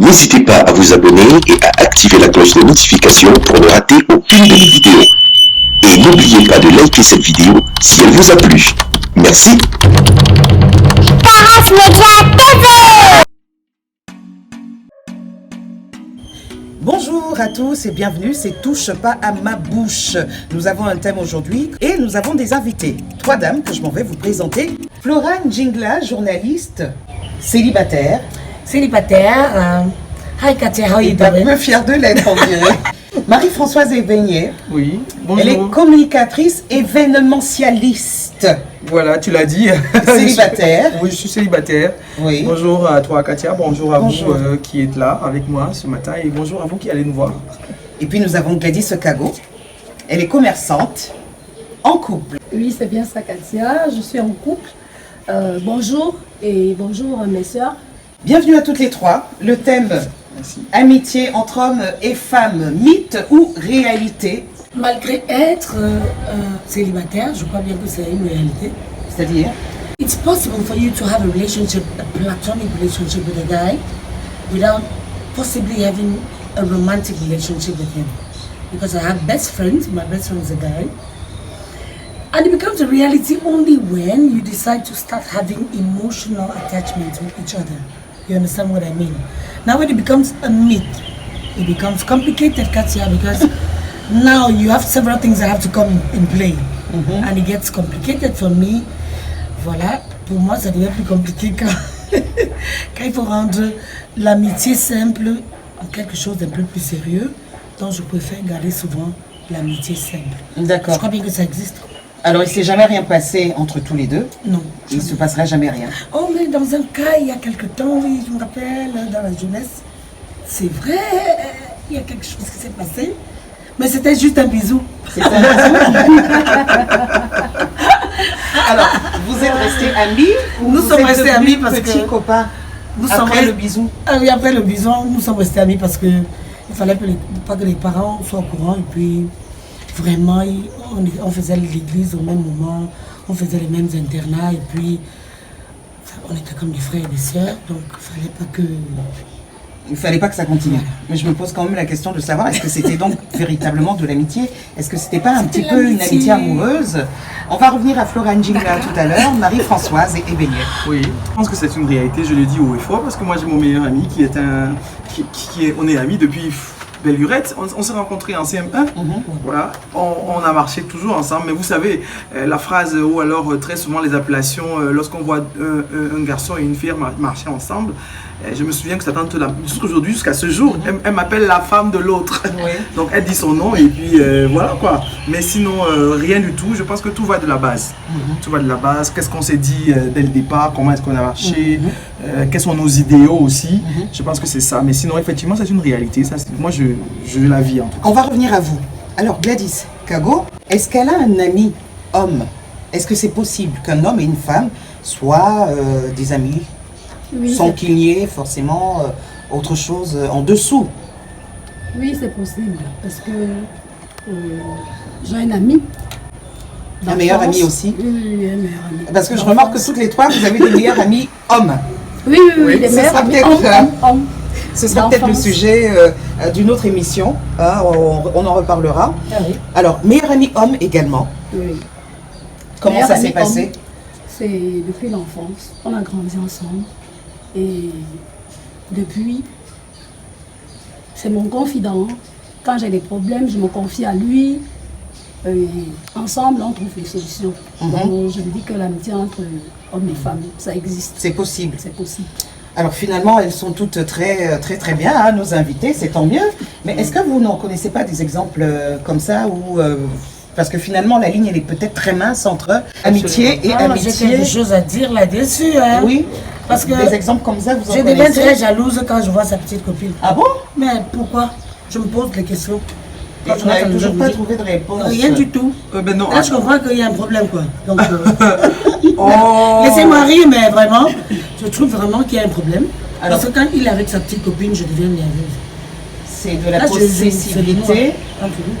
N'hésitez pas à vous abonner et à activer la cloche de notification pour ne rater aucune de mes vidéos. Et n'oubliez pas de liker cette vidéo si elle vous a plu. Merci. Carafe Média TV. Bonjour à tous et bienvenue, c'est Touche pas à ma bouche. Nous avons un thème aujourd'hui et nous avons des invités. 3 dames que je m'en vais vous présenter. Florane Jingla, journaliste, célibataire. Hi Katia, how you Un doing? peu fière de l'être, on dirait. Marie-Françoise Ebeignet. Oui, bonjour. Elle est communicatrice événementialiste. Voilà, tu l'as dit. Célibataire. Oui, je suis célibataire. Oui. Bonjour à toi Katia, bonjour à Bonjour. vous qui êtes là avec moi ce matin et bonjour à vous qui allez nous voir. Et puis nous avons Gladys Cago. Elle est commerçante, en couple. Oui, c'est bien ça, Katia. Je suis en couple. Bonjour et bonjour mes sœurs. Bienvenue à toutes les 3. Le thème Merci. amitié entre hommes et femmes, mythe ou réalité? Malgré être célibataire, je crois bien que c'est une réalité. C'est-à-dire? It's possible for you to have a relationship, a platonic relationship with a guy without possibly having a romantic relationship with him. Because I have best friends, my best friend is a guy. And it becomes a reality only when you decide to start having emotional attachment with each other. You understand what I mean? Now when it becomes a myth, it becomes complicated, Katia, because now you have several things that have to come in play. And it gets complicated for me. Voilà, pour moi ça devient plus compliqué quand il faut rendre l'amitié simple en quelque chose d'un peu plus sérieux. Donc je préfère garder souvent l'amitié simple. Je D'accord. crois bien que ça existe. Alors, il ne s'est jamais rien passé entre tous les deux. Non. Il ne se passera jamais rien. Oh, mais dans un cas, il y a quelque temps, oui, je me rappelle, dans la jeunesse, c'est vrai, il y a quelque chose qui s'est passé, mais c'était juste un bisou. C'est un bisou. Alors, vous êtes restés amis ou Nous vous sommes êtes restés devenus amis parce petits que- copains Nous sommes après restés- le bisou. Ah oui, après le bisou, nous sommes restés amis parce que il fallait pas que les parents soient au courant et puis vraiment, on faisait l'église au même moment, on faisait les mêmes internats et puis on était comme des frères et des sœurs, donc il fallait pas que... Il ne fallait pas que ça continue. Mais je me pose quand même la question de savoir, est-ce que c'était donc véritablement de l'amitié? Est-ce que c'était pas un petit peu une amitié amoureuse? On va revenir à Florane Jingla tout à l'heure, Marie-Françoise et Ebeignet. Oui, je pense que c'est une réalité, je le dis haut et fort parce que moi j'ai mon meilleur ami qui est un... on est amis depuis belle lurette. On s'est rencontrés en CM1. Voilà, on a marché toujours ensemble, mais vous savez, la phrase ou alors très souvent les appellations, lorsqu'on voit un garçon et une fille marcher ensemble, je me souviens que sa tante, jusqu'aujourd'hui, jusqu'à ce jour, elle m'appelle la femme de l'autre. Oui. Donc elle dit son nom et puis voilà quoi. Mais sinon, rien du tout. Je pense que tout va de la base. Tout va de la base. Qu'est-ce qu'on s'est dit dès le départ? Comment est-ce qu'on a marché? Quels sont nos idéaux aussi? Je pense que c'est ça. Mais sinon, effectivement, c'est une réalité. Ça, moi, je la vis en tout cas. On va revenir à vous. Alors, Gladys Cago, est-ce qu'elle a un ami homme? Est-ce que c'est possible qu'un homme et une femme soient des amis Oui, sans qu'il y ait forcément autre chose en dessous? oui, c'est possible parce que j'ai un ami. Un meilleur d'enfance. ami aussi? Oui, oui, un meilleur ami. Parce que je remarque que toutes les 3, vous avez des meilleurs amis hommes. Oui, Oui, les ce meilleurs sera amis. peut-être, Homme. Ce sera peut-être le D'enfance. sujet d'une autre émission. Hein, on en reparlera. Ah oui, Alors, meilleur ami homme également. oui. Comment Meilleur ça ami s'est passé? homme, c'est depuis l'enfance. On a grandi ensemble. Et depuis, c'est mon confident. Quand j'ai des problèmes, je me confie à lui. Et ensemble, on trouve des solutions. Donc, je me dis que l'amitié entre hommes et femmes, ça existe. C'est possible. C'est possible. Alors finalement, elles sont toutes très bien, hein, nos invités, c'est tant mieux. Mais est-ce que vous n'en connaissez pas des exemples comme ça où, parce que finalement, la ligne, elle est peut-être très mince entre amitié et Ah, j'ai amitié. quelque chose à dire là-dessus. Hein. Oui, Parce que des exemples comme ça, vous en je deviens connaissez? très jalouse quand je vois sa petite copine. Ah bon? Mais pourquoi? Je me pose des questions. Et vous n'avez toujours pas trouvé de réponse? Rien du tout. Ben non. Là, je comprends qu'il y a un problème, quoi. Donc, Oh. laissez-moi rire, mais vraiment, je trouve vraiment qu'il y a un problème. Alors- Parce que quand il est avec sa petite copine, je deviens nerveuse. C'est de la Là, je- possessivité. c'est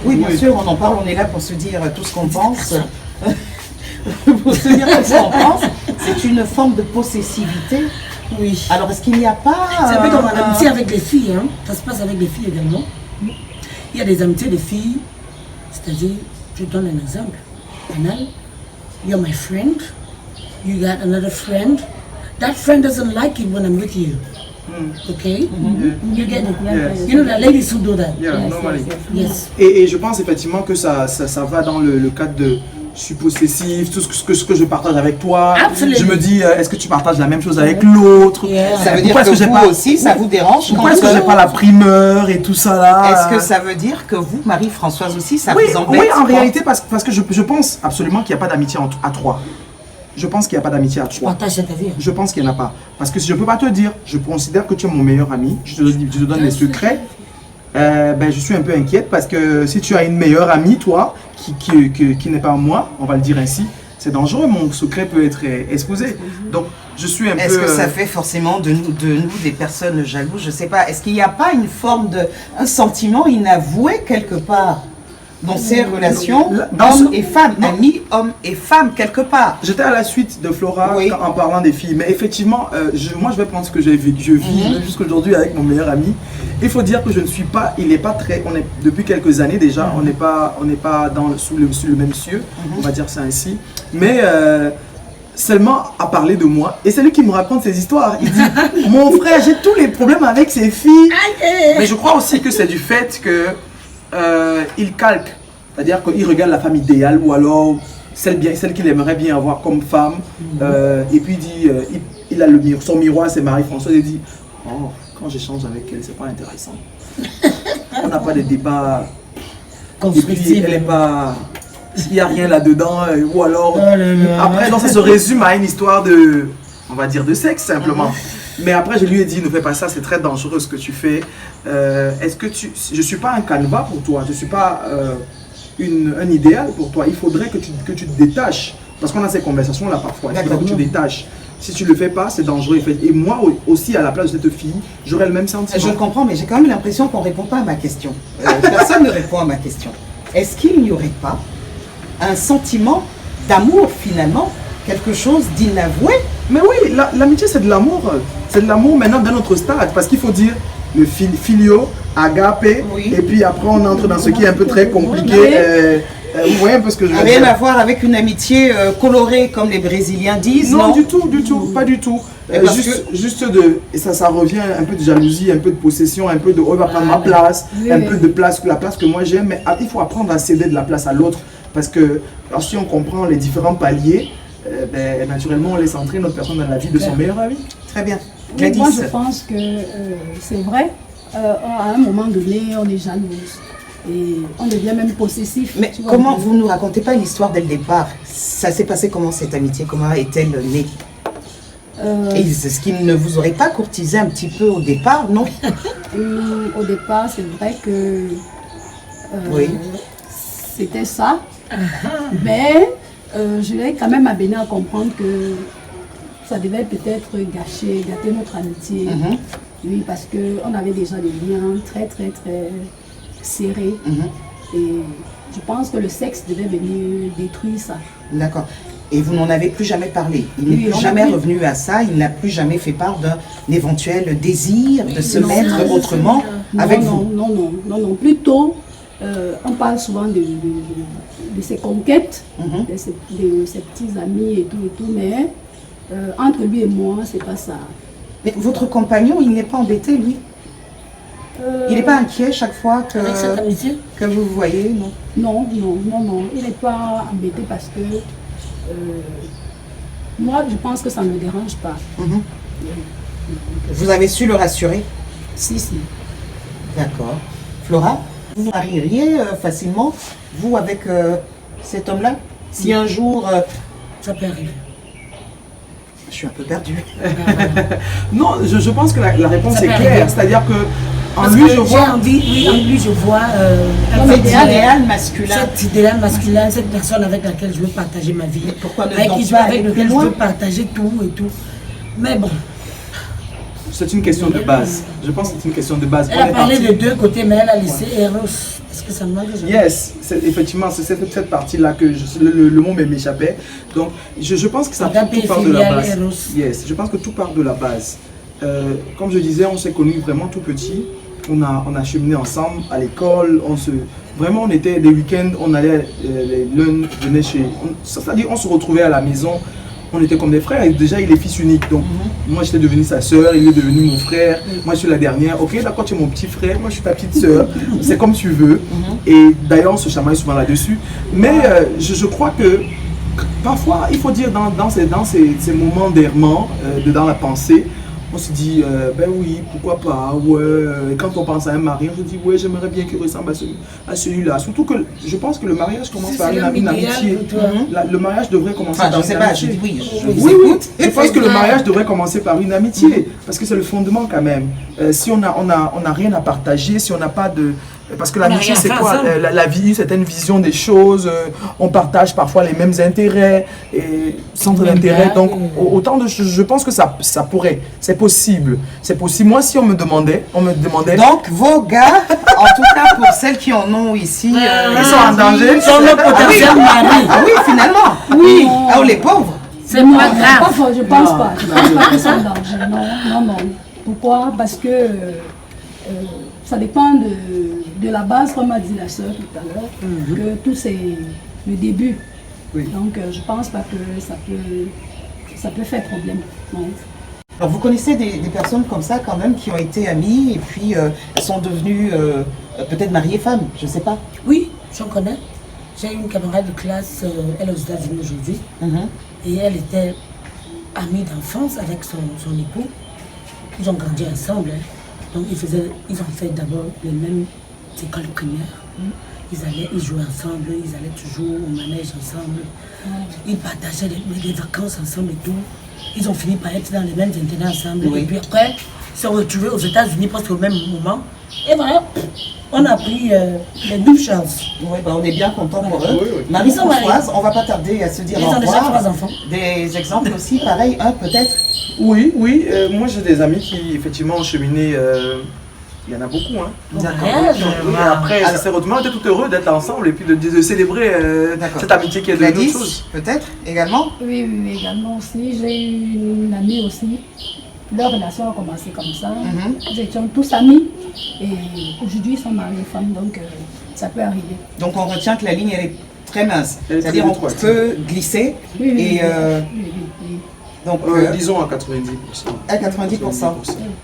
Oui, bien sûr, on en parle, on est là pour se dire tout ce qu'on pense. Pour se dire tout ce qu'on pense, c'est une forme de possessivité. Oui. Alors, est-ce qu'il n'y a pas... C'est un peu comme l'amitié avec les filles, hein. Ça se passe avec les filles également. Il y a des amitiés de filles, c'est-à-dire, je donne un exemple. Anal, you're my friend, you got another friend. That friend doesn't like it when I'm with you. Okay? You get it? Yes. You know that ladies who do that. Yeah, normally. Yes. Et je pense effectivement que ça va dans le cadre de je suis possessif, tout ce que je partage avec toi. Absolument. Je me dis, est-ce que tu partages la même chose avec l'autre? Yeah. Ça veut dire Pourquoi que est-ce que j'ai vous pas aussi, ça vous dérange Pourquoi est-ce que j'ai pas la primeur et tout ça là? Est-ce que ça veut dire que vous, Marie-Françoise aussi, ça Oui, vous embête? oui, en réalité, parce que je pense absolument qu'il n'y a pas d'amitié à trois. Je pense qu'il n'y a pas d'amitié à trois. Partage cette vie. Je pense qu'il n'y en a pas. Parce que si je ne peux pas te dire, je considère que tu es mon meilleur ami, je te donne des secrets, ben, je suis un peu inquiète parce que si tu as une meilleure amie, toi, qui n'est pas moi, on va le dire ainsi, c'est dangereux, mon secret peut être exposé. Donc, je suis un peu... Est-ce que ça fait forcément de nous des personnes jalouses? Je ne sais pas. Est-ce qu'il n'y a pas une forme un sentiment inavoué quelque part dans ces relations hommes et femmes, amis, hommes et femmes quelque part? J'étais à la suite de Flora Oui. en parlant des filles, mais effectivement, moi je vais prendre ce que je vis même jusqu'aujourd'hui avec mon meilleur ami. Il faut dire que je ne suis pas, depuis quelques années déjà, on n'est pas sous le même cieux, on va dire ça ainsi, mais seulement à parler de moi, et c'est lui qui me raconte ses histoires. Il dit, mon frère, j'ai tous les problèmes avec ces filles, mais je crois aussi que c'est du fait que il calque, c'est-à-dire qu'il regarde la femme idéale ou alors celle qu'il aimerait bien avoir comme femme, et puis il dit, il a son miroir, c'est Marie-Françoise, il dit, oh, quand j'échange avec elle, c'est pas intéressant. On n'a pas de débat, et puis elle est pas, il n'y a rien là-dedans, ou alors, après, non, ça se résume à une histoire on va dire de sexe simplement. Mais après, je lui ai dit, ne fais pas ça, c'est très dangereux ce que tu fais. Est-ce que je ne suis pas un canevas pour toi, je ne suis pas un idéal pour toi. Il faudrait que tu te détaches. Parce qu'on a ces conversations-là parfois. Il faudrait que tu te détaches. Si tu ne le fais pas, c'est dangereux. Et moi aussi, à la place de cette fille, j'aurais le même sentiment. Je le comprends, mais j'ai quand même l'impression qu'on ne répond pas à ma question. Personne ne répond à ma question. Est-ce qu'il n'y aurait pas un sentiment d'amour finalement, quelque chose d'inavoué? Mais oui, l'amitié c'est de l'amour. C'est de l'amour maintenant d'un autre stade. Parce qu'il faut dire le filio, agapé, Oui. et puis après on entre dans ce qui est un peu très compliqué. Vous voyez un peu ce que je veux dire? Rien à voir avec une amitié colorée comme les Brésiliens disent? Non, du tout, pas du tout. Ça revient un peu de jalousie, un peu de possession, un peu de oh, il va prendre ma place, un peu de la place que moi j'aime, mais il faut apprendre à céder de la place à l'autre parce que si on comprend les différents paliers, naturellement on laisse entrer notre personne dans la vie de son meilleur ami. Très bien. Oui, moi, je pense que c'est vrai. À un moment donné, on est jalouse. Et on devient même possessif. Mais comment vous ne nous racontez pas l'histoire dès le départ? Ça s'est passé comment cette amitié? Comment est-elle née? Et est-ce qu'il ne vous aurait pas courtisé un petit peu au départ, non? Au départ, c'est vrai que Oui. c'était ça. Mais je l'ai quand même amené à comprendre que ça devait peut-être gâter notre amitié. Oui, parce qu'on avait déjà des liens très, très, très serrés. Et je pense que le sexe devait venir détruire ça. D'accord. Et vous n'en avez plus jamais parlé? Il n'est plus jamais revenu à ça? Il n'a plus jamais fait part d'un éventuel désir de se mettre autrement avec vous? Non. Plutôt, on parle souvent de ses conquêtes, de ses petits amis et tout, mais entre lui et moi, c'est pas ça. Mais votre compagnon, il n'est pas embêté, lui? Il n'est pas inquiet chaque fois que vous le voyez, non? Non. Il n'est pas embêté parce que moi, je pense que ça ne me dérange pas. Vous avez su le rassurer? Si. D'accord. Flora, vous vous marieriez facilement, vous, avec cet homme-là? Si un jour... Ça peut arriver. Je suis un peu perdue. Non, je pense que la réponse Ça est peut claire. arriver. C'est-à-dire que en Parce lui, que je vois... en lui, je vois Cet idéal masculin. cet idéal masculin, cette personne avec laquelle je veux partager ma vie. Pourquoi ne avec donc qui pas avec aller lequel plus je loin? veux partager tout et tout. Mais bon, C'est une question de base. Je pense que c'est une question de base. elle a parlé de deux côtés, mais elle a laissé Eros. Est-ce que ça me manque? Yes, effectivement, c'est cette partie-là que le mot m'échappait. Donc, je pense que ça Agapé, tout part de la filial, base. Eros. Yes, je pense que tout part de la base. comme je disais, on s'est connus vraiment tout petit. On a cheminé ensemble à l'école. Vraiment, on était des week-ends, on allait, l'un venait chez... C'est-à-dire, on se retrouvait à la maison. On était comme des frères. Et déjà, il est fils unique. Donc, moi, j'étais devenu sa soeur, il est devenu mon frère. Moi, je suis la dernière. Ok, d'accord, tu es mon petit frère. Moi, je suis ta petite soeur. C'est comme tu veux. Et d'ailleurs, on se chamaille souvent là-dessus. Mais je crois que parfois, il faut dire dans ces moments d'errement, dans la pensée, on se dit, ben oui, pourquoi pas, ouais. Quand on pense à un mari, on se dit, ouais, j'aimerais bien qu'il ressemble à celui-là. Surtout que je pense que le mariage commence par une amitié. Le mariage devrait commencer par une amitié. Oui, je pense que le mariage devrait commencer par une amitié. Parce que c'est le fondement quand même. Si on n'a rien à partager, si on n'a pas de... Parce que l'amitié, c'est quoi? La vie, c'est une vision des choses. On partage parfois les mêmes intérêts et centres d'intérêt. Donc, autant de choses, je pense que ça pourrait. C'est possible. C'est possible. Moi, si on me demandait. Donc, vos gars, en tout cas pour celles qui en ont ici, ils sont en danger. Ils sont le potentiel mari. Ah oui, finalement. Oui. Ah, les pauvres. C'est pas grave. Je pense pas. Je pense pas qu'ils sont en danger. Non. Pourquoi? Parce que ça dépend de la base, comme a dit la sœur tout à l'heure, que tout c'est le début. Oui. Donc je pense pas que ça peut faire problème. Non. Alors vous connaissez des personnes comme ça quand même qui ont été amies et puis elles sont devenues peut-être mariées femmes, je sais pas. Oui, j'en connais. J'ai une camarade de classe, elle est aux États-Unis aujourd'hui, et elle était amie d'enfance avec son époux. Ils ont grandi ensemble. Hein. Donc ils ont fait d'abord les mêmes écoles primaires. Ils jouaient ensemble, ils allaient toujours au manège ensemble. Ils partageaient des vacances ensemble et tout. Ils ont fini par être dans les mêmes internats ensemble. Oui. Et puis après, ils se sont retrouvés aux États-Unis presque au même moment. Et voilà, on a pris les 9 chances. Oui, on est bien content pour eux. Oui. Marie-Françoise, on va pas tarder à se dire Ils au ont déjà revoir. 3 enfants. Des exemples aussi, pareil, un peut-être. Oui. Moi, j'ai des amis qui, effectivement, ont cheminé. Il y en a beaucoup. Hein. D'accord. Oui, après, Alors- sérieusement, on était tout heureux d'être ensemble et puis de célébrer D'accord. cette amitié qui est devenue Gladys, autre chose. peut-être également. Oui, également aussi. J'ai eu une amie aussi. Leur relation a commencé comme ça. Ils étaient tous amis. Et aujourd'hui, ils sont mariés femmes. Donc, ça peut arriver. Donc on retient que la ligne elle est très mince. Elle est C'est-à-dire très on étroite. peut glisser Oui. et donc Disons à 90%. à 90%.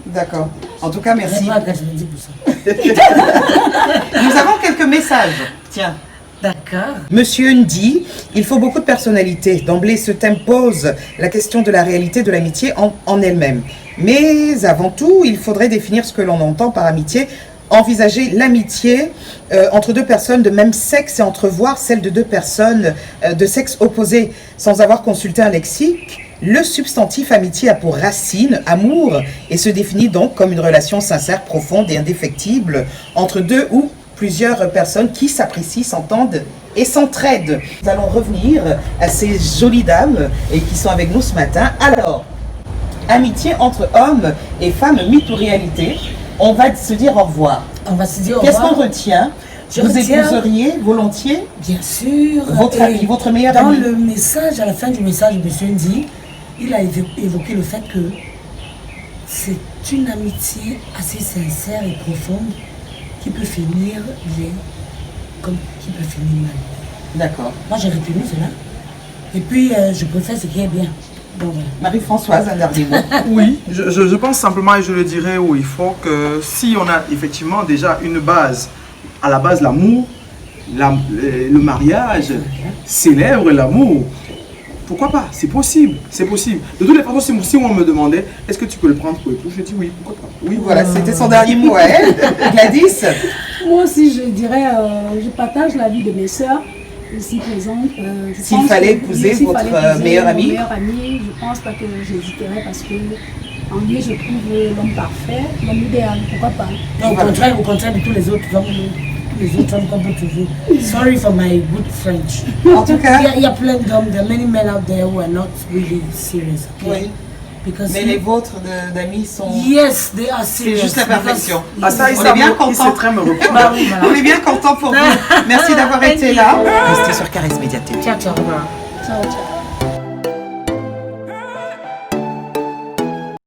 D'accord. En tout cas, merci. C'est pas à 90%. Nous avons quelques messages. Tiens. D'accord. Monsieur Ndi, il faut beaucoup de personnalité. D'emblée, ce thème pose la question de la réalité de l'amitié en elle-même. Mais avant tout, il faudrait définir ce que l'on entend par amitié, envisager l'amitié entre deux personnes de même sexe et entrevoir celle de deux personnes de sexe opposé. Sans avoir consulté un lexique, le substantif amitié a pour racine amour et se définit donc comme une relation sincère, profonde et indéfectible entre deux ou plusieurs personnes qui s'apprécient, s'entendent et s'entraident. Nous allons revenir à ces jolies dames et qui sont avec nous ce matin. Alors, amitié entre hommes et femmes, mythe ou réalité? On va se dire au revoir. On va se dire au Qu'est-ce revoir. qu'on retient? Je Vous retiens- épouseriez volontiers Bien sûr. votre Et ami, votre meilleur dans ami? le message, à la fin du message, monsieur Ndi, il a évoqué le fait que c'est une amitié assez sincère et profonde qui peut finir bien comme qui peut finir mal. D'accord. Moi, j'ai retenu cela. Et puis, je préfère ce qui est bien. Donc, voilà. Marie-Françoise, un dernier mot. Oui, je pense simplement, et je le dirais, où il faut que si on a effectivement déjà une base, à la base l'amour, le mariage célèbre l'amour. Pourquoi pas? C'est possible, c'est possible. De toutes les façons, si on me demandait, est-ce que tu peux le prendre pour époux? Je dis oui, pourquoi pas? Oui, Voilà, c'était son dernier mot à elle. Gladys? Moi aussi, je dirais, je partage l'avis de mes sœurs ici présentes. S'il fallait épouser votre meilleur ami? Mon meilleur ami, je pense pas que j'hésiterais parce que en lui, je trouve l'homme parfait, l'homme idéal. Pourquoi pas? Non, au contraire de tous les autres hommes, comme toujours. Sorry for my good French. En tout cas, Il y a plein d'hommes, there are many men out there who are not really serious. Okay? oui. Because Mais les vôtres d'amis sont... yes, they are C'est serious. juste la perfection. Ah, ça, On est bien il content. sait très me reprendre. Bah oui, voilà. On est bien content pour vous. Merci d'avoir été là. Restez sur Caresse Média TV. Ciao, ciao. Ciao, ciao.